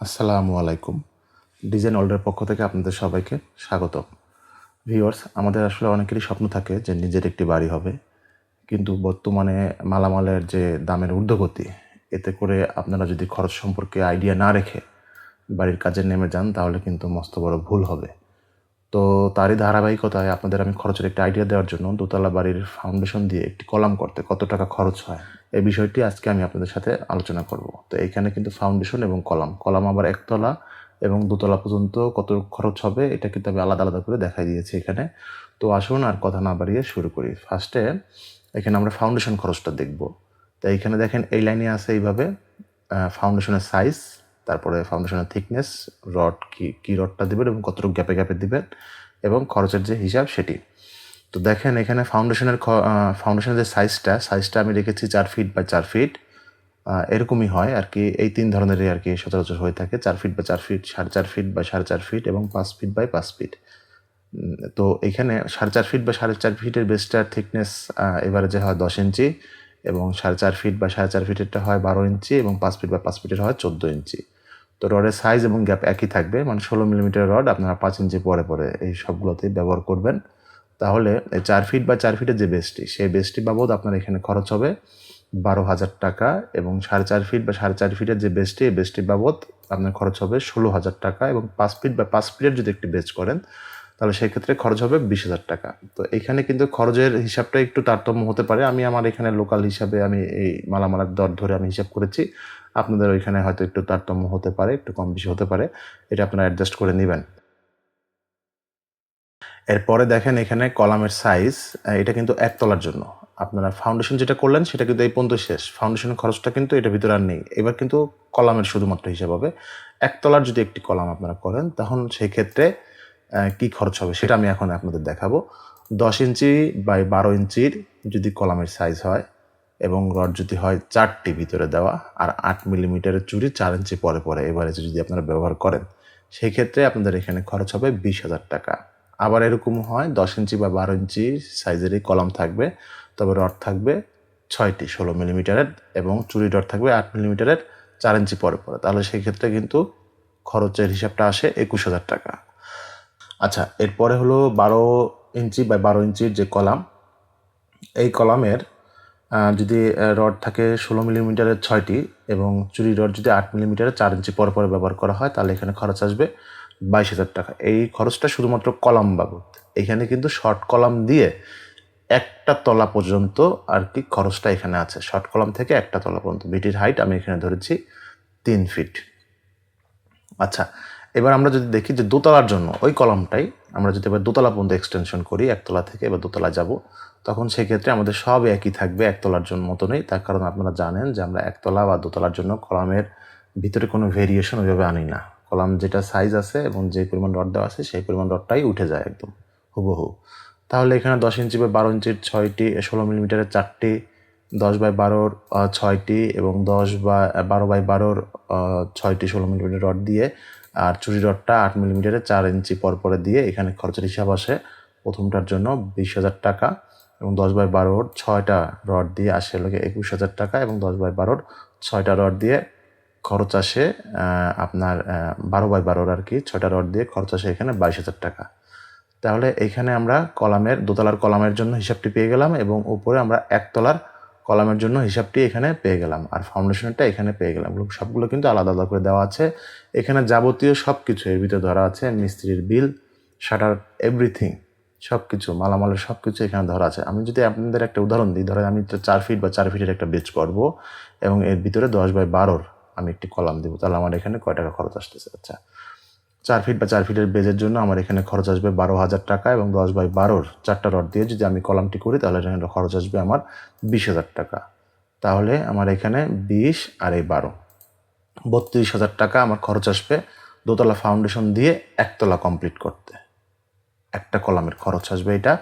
আসসালামু আলাইকুম। ডিজাইন ওয়ার্ল্ডের পক্ষ থেকে আপনাদের সবাইকে স্বাগতম। ভিউয়ার্স, আমাদের আসলে অনেকেরই স্বপ্ন থাকে যে নিজের একটি বাড়ি হবে। কিন্তু বর্তমানে মালামালের যে দামের ঊর্ধ্বগতি, এতে করে আপনারা যদি খরচ সম্পর্কে আইডিয়া না রেখে বাড়ির কাজে নেমে যান তাহলে কিন্তু মস্ত বড় ভুল হবে। তো তারই ধারাবাহিকতায় আপনাদের আমি খরচের একটা আইডিয়া দেওয়ার জন্য দোতলা বাড়ির ফাউন্ডেশন দিয়ে একটি কলাম করতে কত টাকা খরচ হয় এই বিষয়টি আজকে আমি আপনাদের সাথে আলোচনা করব। তো এইখানে কিন্তু ফাউন্ডেশন এবং কলাম আবার একতলা এবং দোতলা পর্যন্ত কত খরচ হবে এটা কিন্তু আমি আলাদা আলাদা করে দেখাই দিয়েছি এখানে। তো আসুন আর কথা না বাড়িয়ে শুরু করি। ফার্স্টে এখানে আমরা ফাউন্ডেশন খরচটা দেখব। তো এইখানে দেখেন এই লাইনে আছে এইভাবে ফাউন্ডেশনের সাইজ, তারপরে ফাউন্ডেশনের থিকনেস, রড কী রডটা দেবেন এবং কতটুকু গ্যাপে গ্যাপে দিবেন এবং খরচের যে হিসাব সেটি। তো দেখেন এখানে ফাউন্ডেশনের যে সাইজটা আমি রেখেছি 4 ফিট বাই 4 ফিট। এরকমই হয় আর কি, এই 3 ধরনেরই আর কি সচরাচর হয়ে থাকে, 4 feet by 4 feet, 4.5 feet by 4.5 feet এবং 5 ফিট বাই 5 ফিট। তো এখানে 4.5 ফিট বা 4.5 ফিটের বেসটার থিকনেস এভারেজে হয় 10 ইঞ্চি এবং 4.5 ফিট বা 4.5 ফিটেরটা হয় 12 ইঞ্চি এবং 5 ফিট বা 5 ফিটের হয় 14 ইঞ্চি। তো রডের সাইজ এবং গ্যাপ একই থাকবে, মানে 16 মিলিমিটার রড আপনারা 5 ইঞ্চি পরে পরে এই সবগুলোতেই ব্যবহার করবেন। তাহলে 4 ফিট বা 4 ফিটের যে বেসটি, সেই বেসটি বাবদ আপনার এখানে খরচ হবে 12,000 টাকা এবং 4.5 ফিট বা 4.5 ফিটের যে বেসটি, এই বেসটি বাবদ আপনার খরচ হবে 16,000 টাকা এবং 5 ফিট বা 5 ফিটের যদি একটি বেস করেন তাহলে সেক্ষেত্রে খরচ হবে 20,000 টাকা। তো এখানে কিন্তু খরচের হিসাবটা একটু তারতম্য হতে পারে। আমি আমার এখানে লোকাল হিসাবে আমি এই মালামালের দর ধরে আমি হিসাব করেছি। আপনাদের ওইখানে হয়তো একটু তারতম্য হতে পারে, একটু কম বেশি হতে পারে, এটা আপনারা অ্যাডজাস্ট করে নেবেন। এরপরে দেখেন এখানে কলামের সাইজ, এটা কিন্তু একতলার জন্য। আপনারা ফাউন্ডেশন যেটা করলেন সেটা কিন্তু এই পর্যন্ত শেষ, ফাউন্ডেশনের খরচটা কিন্তু এটার ভিতরে আর নেই। এবার কিন্তু কলামের শুধুমাত্র হিসাব হবে। একতলার যদি একটি কলাম আপনারা করেন তখন সেই ক্ষেত্রে কি খরচ হবে সেটা আমি এখন আপনাদের দেখাবো। 10 ইঞ্চি বাই 12 ইঞ্চির যদি কলামের সাইজ হয় এবং রড যদি হয় 4টি ভিতরে দেওয়া আর 8 মিলিমিটারের চুড়ি 4 ইঞ্চি পরে পরে এভারেজে যদি আপনারা ব্যবহার করেন, সেই ক্ষেত্রে আপনাদের এখানে খরচ হবে 20,000 টাকা। আবার এরকম হয় 10 ইঞ্চি বা 12 ইঞ্চি সাইজেরই কলাম থাকবে, তবে রড থাকবে 6টি 16 মিলিমিটারের এবং চুড়ি রড থাকবে 8 মিলিমিটারের 4 ইঞ্চি পরে পরে, তাহলে সেই ক্ষেত্রে কিন্তু খরচের হিসাবটা আসে 21,000 টাকা। আচ্ছা, এরপরে হলো 12 ইঞ্চি বা 12 ইঞ্চির যে কলাম, এই কলামের যদি রড থাকে 16 মিলিমিটারের 6টি এবং চুরি রড যদি 8 মিলিমিটারের 4 ইঞ্চি পরে পরে ব্যবহার করা হয় তাহলে এখানে খরচ আসবে 22,000 টাকা। এই খরচটা শুধুমাত্র কলাম বাবদ। এখানে কিন্তু শর্ট কলাম দিয়ে একটা তলা পর্যন্ত আর কি খরচটা এখানে আছে। শর্ট কলাম থেকে একটা তলা পর্যন্ত বিটির হাইট আমি এখানে ধরেছি 3 ফিট। আচ্ছা, এবার আমরা যদি দেখি যে দোতলার জন্য ওই কলামটাই আমরা যদি এবার দোতলা পর্যন্ত এক্সটেনশন করি, একতলা থেকে এবার দোতলা যাব, তখন সেক্ষেত্রে আমাদের সব একই থাকবে, একতলার জন্য মতনই। তার কারণ আপনারা জানেন যে আমরা একতলা বা দোতলার জন্য কলামের ভিতরে কোনো ভেরিয়েশন ওইভাবে আনি না। কলাম যেটা সাইজ আছে এবং যে পরিমাণ রড দেওয়া আছে সেই পরিমাণ রডটাই উঠে যায় একদম হুবহু। তাহলে এখানে 10 ইঞ্চি বা 12 ইঞ্চির 6টি, 16 মিলিমিটারের 4টি, 10 বাই 12-র 6টি এবং 10 বা 12 বাই 12-র 6টি 16 মিলিমিটার রড দিয়ে আর চুরি রডটা 8 মিলিমিটারের 4 ইঞ্চি পর পরে দিয়ে এখানে খরচের হিসাব আসে প্রথমটার জন্য 20,000 টাকা এবং 10 বাই 12-র 6টা রড দিয়ে আসে হলো 21,000 টাকা এবং 10 বাই 12-র 6টা রড দিয়ে খরচ আসে আপনার 12 বাই 12-র আর কি 6টা রড দিয়ে খরচ আসে এখানে 22,000 টাকা। তাহলে এইখানে আমরা দোতলার কলামের জন্য হিসাবটি পেয়ে গেলাম এবং উপরে আমরা একতলার কলামের জন্য হিসাবটি এখানে পেয়ে গেলাম আর ফাউন্ডেশনটা এখানে পেয়ে গেলাম। সবগুলো কিন্তু আলাদা আলাদা করে দেওয়া আছে। এখানে যাবতীয় সব কিছু এর ভিতরে ধরা আছে, মিস্ত্রির বিল, শাটার, এভরিথিং, সব কিছু মালামালের সব কিছু এখানে ধরা আছে। আমি যদি আপনাদের একটা উদাহরণ দিই, ধরেন আমি 4 ফিট বা 4 ফিটের একটা বেচ করবো এবং এর ভিতরে 10 বাই 12-র আমি একটি কলাম দেবো, তাহলে আমার এখানে কয় টাকা খরচ আসতেছে? আচ্ছা, 4 ফিট বা 4 ফিটের বেজের জন্য আমার এখানে খরচ আসবে 12,000 টাকা এবং 10 বাই 12-র 4টা রড দিয়ে যদি আমি কলামটি করি তাহলে এখানে খরচ আসবে আমার 20,000 টাকা। তাহলে আমার এখানে 20 আর এই 12, 32,000 টাকা আমার খরচ আসবে দোতলা ফাউন্ডেশন দিয়ে একতলা কমপ্লিট করতে। একটা কলামের খরচ আসবে এটা।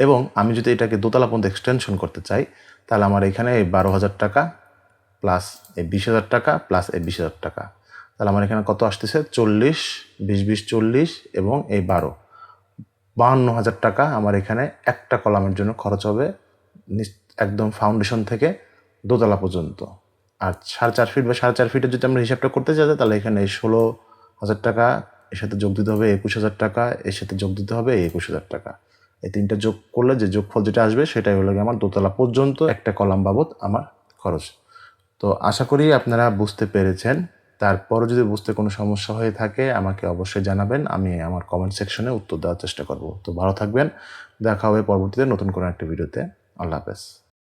এবং আমি যদি এটাকে দোতলা পর্যন্ত এক্সটেনশন করতে চাই তাহলে আমার এখানে এই 12,000 টাকা প্লাস এই 20,000 টাকা প্লাস এই 20,000 টাকা, তাহলে আমার এখানে কত আসতেছে? 40, 20, 20, 40 এবং এই 12, 52,000 টাকা আমার এখানে একটা কলামের জন্য খরচ হবে একদম ফাউন্ডেশন থেকে দোতলা পর্যন্ত। আর 4.5 ফিট বা 4.5 ফিটের যদি আমরা হিসাবটা করতে যাই তাহলে এখানে 16,000 টাকা, এর সাথে যোগ দিতে হবে 21,000 টাকা, এর সাথে যোগ দিতে হবে 21,000 টাকা। এই তিনটা যোগ করলে যে যোগফল যেটা আসবে সেটাই হলো আমার দোতলা পর্যন্ত একটা কলাম বাবদ আমার খরচ। তো আশা করি আপনারা বুঝতে পেরেছেন। তারপরও যদি বুঝতে কোনো সমস্যা হয়ে থাকে আমাকে অবশ্যই জানাবেন, আমি আমার কমেন্ট সেকশনে উত্তর দেওয়ার চেষ্টা করব। তো ভালো থাকবেন, দেখা হবে পরবর্তীতে নতুন কোনো একটা ভিডিওতে। আল্লাহ হাফেজ।